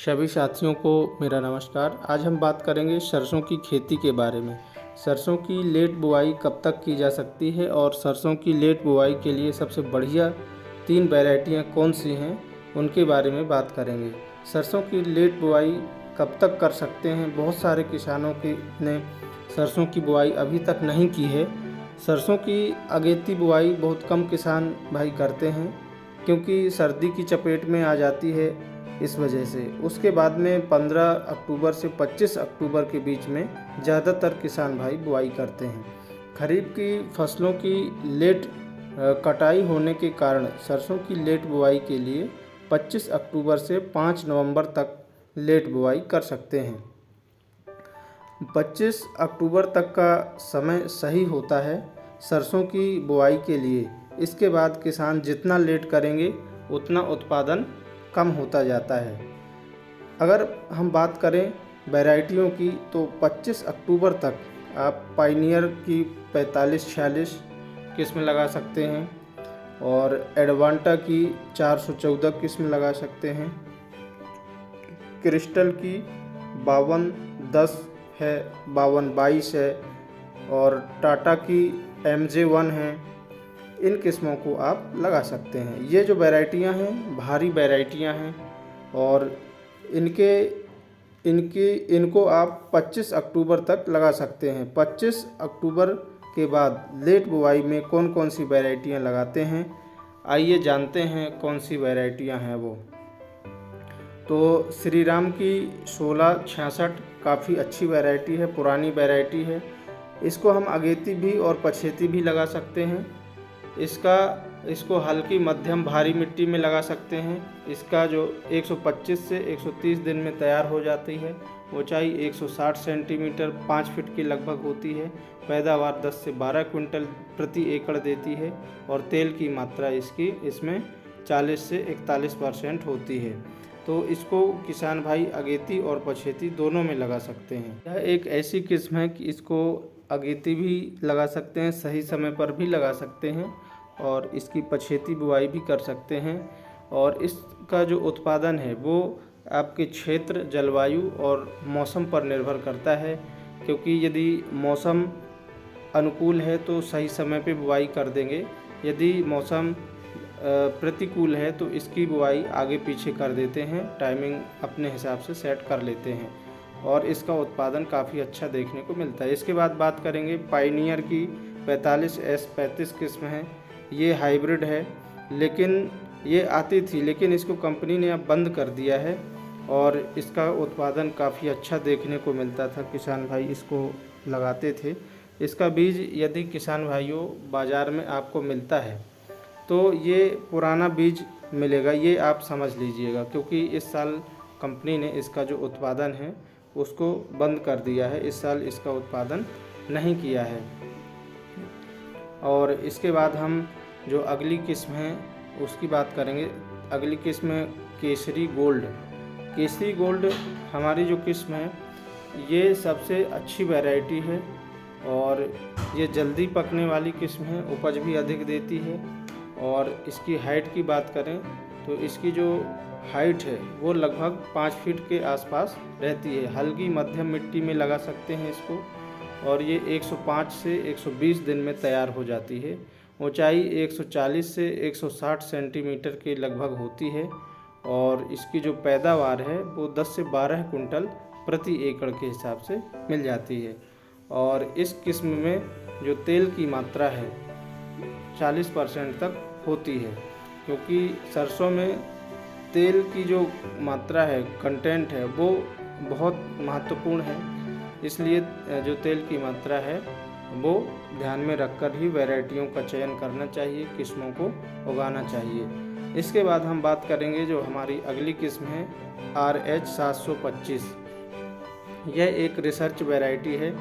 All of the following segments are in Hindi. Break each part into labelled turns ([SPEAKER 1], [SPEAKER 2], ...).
[SPEAKER 1] सभी साथियों को मेरा नमस्कार। आज हम बात करेंगे सरसों की खेती के बारे में। सरसों की लेट बुआई कब तक की जा सकती है और सरसों की लेट बुआई के लिए सबसे बढ़िया 3 वैरायटियाँ कौन सी हैं, उनके बारे में बात करेंगे। सरसों की लेट बुआई कब तक कर सकते हैं? बहुत सारे किसानों ने सरसों की बुआई अभी तक नहीं की है। सरसों की अगेती बुआई बहुत कम किसान भाई करते हैं, क्योंकि सर्दी की चपेट में आ जाती है। इस वजह से उसके बाद में 15 अक्टूबर से 25 अक्टूबर के बीच में ज़्यादातर किसान भाई बुआई करते हैं। खरीफ की फसलों की लेट कटाई होने के कारण सरसों की लेट बुआई के लिए 25 अक्टूबर से 5 नवंबर तक लेट बुआई कर सकते हैं। 25 अक्टूबर तक का समय सही होता है सरसों की बुआई के लिए। इसके बाद किसान जितना लेट करेंगे उतना उत्पादन कम होता जाता है। अगर हम बात करें वैरायटियों की, तो 25 अक्टूबर तक आप पायनियर की 45-46 किस्म लगा सकते हैं और एडवांटा की 414 किस्म लगा सकते हैं। क्रिस्टल की 5210 है, 5222 है और टाटा की MJ1 है। इन किस्मों को आप लगा सकते हैं। ये जो वैरायटियां हैं भारी वैरायटियां हैं और इनको आप 25 अक्टूबर तक लगा सकते हैं। 25 अक्टूबर के बाद लेट बुआई में कौन कौन सी वैरायटियां लगाते हैं, आइए जानते हैं कौन सी वैरायटियां हैं वो। तो श्री राम की 1666 काफ़ी अच्छी वैरायटी है, पुरानी वैरायटी है। इसको हम अगेती भी और पछेती भी लगा सकते हैं। इसको हल्की मध्यम भारी मिट्टी में लगा सकते हैं। इसका जो 125 से 130 दिन में तैयार हो जाती है। ऊंचाई 160 सेंटीमीटर 5 फीट की लगभग होती है। पैदावार 10 से 12 क्विंटल प्रति एकड़ देती है और तेल की मात्रा इसमें 40 से 41% होती है। तो इसको किसान भाई अगेती और पछेती दोनों में लगा सकते हैं। यह एक ऐसी किस्म है कि इसको अगेती भी लगा सकते हैं, सही समय पर भी लगा सकते हैं और इसकी पछेती बुआई भी कर सकते हैं। और इसका जो उत्पादन है वो आपके क्षेत्र, जलवायु और मौसम पर निर्भर करता है, क्योंकि यदि मौसम अनुकूल है तो सही समय पे बुआई कर देंगे। यदि मौसम प्रतिकूल है तो इसकी बुआई आगे पीछे कर देते हैं, टाइमिंग अपने हिसाब से सेट कर लेते हैं और इसका उत्पादन काफ़ी अच्छा देखने को मिलता है। इसके बाद बात करेंगे पायनियर की 45S35 किस्म है। ये हाइब्रिड है, लेकिन ये आती थी, लेकिन इसको कंपनी ने अब बंद कर दिया है और इसका उत्पादन काफ़ी अच्छा देखने को मिलता था। किसान भाई इसको लगाते थे। इसका बीज यदि किसान भाइयों बाज़ार में आपको मिलता है तो ये पुराना बीज मिलेगा, ये आप समझ लीजिएगा, क्योंकि इस साल कंपनी ने इसका जो उत्पादन है उसको बंद कर दिया है। इस साल इसका उत्पादन नहीं किया है। और इसके बाद हम जो अगली किस्म है उसकी बात करेंगे। अगली किस्म है केसरी गोल्ड। केसरी गोल्ड हमारी जो किस्म है ये सबसे अच्छी वैरायटी है और ये जल्दी पकने वाली किस्म है, उपज भी अधिक देती है। और इसकी हाइट की बात करें तो इसकी जो हाइट है वो लगभग 5 फीट के आसपास रहती है। हल्की मध्यम मिट्टी में लगा सकते हैं इसको और ये 105 से 120 दिन में तैयार हो जाती है। ऊंचाई 140 से 160 सेंटीमीटर के लगभग होती है और इसकी जो पैदावार है वो 10 से 12 कुंटल प्रति एकड़ के हिसाब से मिल जाती है। और इस किस्म में जो तेल की मात्रा है 40% तक होती है, क्योंकि सरसों में तेल की जो मात्रा है, कंटेंट है, वो बहुत महत्वपूर्ण है। इसलिए जो तेल की मात्रा है वो ध्यान में रखकर ही वैरायटियों का चयन करना चाहिए, किस्मों को उगाना चाहिए। इसके बाद हम बात करेंगे जो हमारी अगली किस्म है RH 725। यह एक रिसर्च वैरायटी है।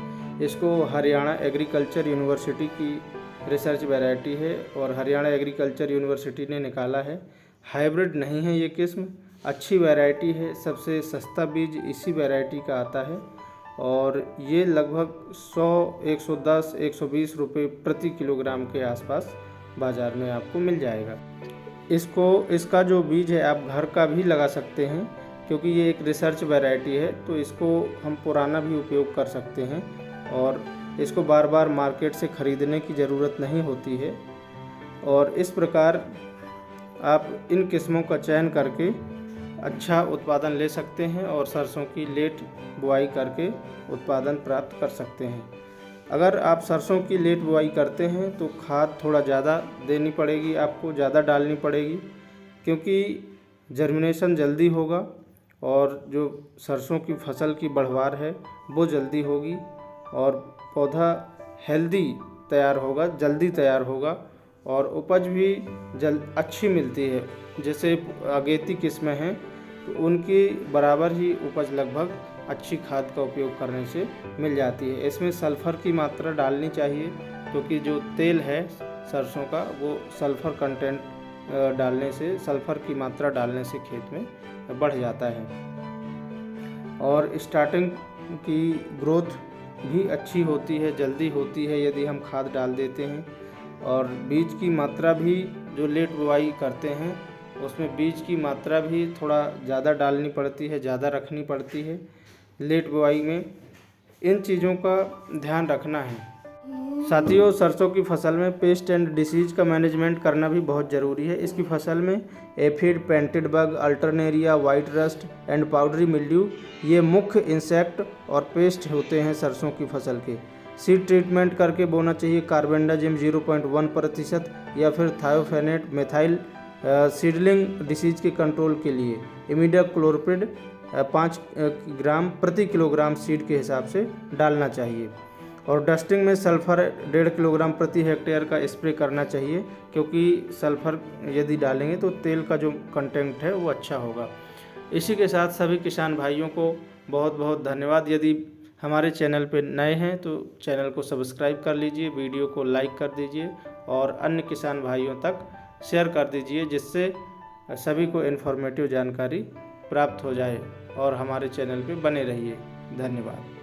[SPEAKER 1] इसको हरियाणा एग्रीकल्चर यूनिवर्सिटी की रिसर्च वैरायटी है और हरियाणा एग्रीकल्चर यूनिवर्सिटी ने निकाला है। हाइब्रिड नहीं है ये किस्म, अच्छी वैरायटी है। सबसे सस्ता बीज इसी वैरायटी का आता है और ये लगभग 100, 110, 120 रुपये प्रति किलोग्राम के आसपास बाज़ार में आपको मिल जाएगा। इसका जो बीज है आप घर का भी लगा सकते हैं। क्योंकि ये एक रिसर्च वैरायटी है, तो इसको हम पुराना भी उपयोग कर सकते हैं और इसको बार बार मार्केट से ख़रीदने की ज़रूरत नहीं होती है। और इस प्रकार आप इन किस्मों का चयन करके अच्छा उत्पादन ले सकते हैं और सरसों की लेट बुआई करके उत्पादन प्राप्त कर सकते हैं। अगर आप सरसों की लेट बुआई करते हैं तो खाद थोड़ा ज़्यादा देनी पड़ेगी, आपको ज़्यादा डालनी पड़ेगी, क्योंकि जर्मिनेशन जल्दी होगा और जो सरसों की फसल की बढ़वार है वो जल्दी होगी और पौधा हेल्दी तैयार होगा, जल्दी तैयार होगा और उपज भी अच्छी मिलती है। जैसे अगेती किस्में हैं तो उनकी बराबर ही उपज लगभग अच्छी खाद का उपयोग करने से मिल जाती है। इसमें सल्फ़र की मात्रा डालनी चाहिए, क्योंकि जो तेल है सरसों का वो सल्फ़र कंटेंट डालने से, सल्फ़र की मात्रा डालने से खेत में बढ़ जाता है। और स्टार्टिंग की ग्रोथ भी अच्छी होती है, जल्दी होती है यदि हम खाद डाल देते हैं। और बीज की मात्रा भी, जो लेट बुआई करते हैं उसमें बीज की मात्रा भी थोड़ा ज़्यादा डालनी पड़ती है, ज़्यादा रखनी पड़ती है लेट बुआई में। इन चीज़ों का ध्यान रखना है। साथियों, सरसों की फसल में पेस्ट एंड डिसीज़ का मैनेजमेंट करना भी बहुत ज़रूरी है। इसकी फसल में aphid, painted bug, Alternaria, white rust and powdery mildew ये मुख्य इंसेक्ट और पेस्ट होते हैं सरसों की फसल के। सीड ट्रीटमेंट करके बोना चाहिए। कार्बेंडाजिम 0.1% या फिर थायोफेनेट मेथाइल सीडलिंग डिसीज के कंट्रोल के लिए इमिडाक्लोप्रिड 5 ग्राम प्रति किलोग्राम सीड के हिसाब से डालना चाहिए। और डस्टिंग में सल्फ़र 1.5 किलोग्राम प्रति हेक्टेयर का स्प्रे करना चाहिए, क्योंकि सल्फ़र यदि डालेंगे तो तेल का जो कंटेंट है वो अच्छा होगा। इसी के साथ सभी किसान भाइयों को बहुत बहुत धन्यवाद। यदि हमारे चैनल पर नए हैं तो चैनल को सब्सक्राइब कर लीजिए, वीडियो को लाइक कर दीजिए और अन्य किसान भाइयों तक शेयर कर दीजिए, जिससे सभी को इन्फॉर्मेटिव जानकारी प्राप्त हो जाए। और हमारे चैनल पे बने रहिए। धन्यवाद।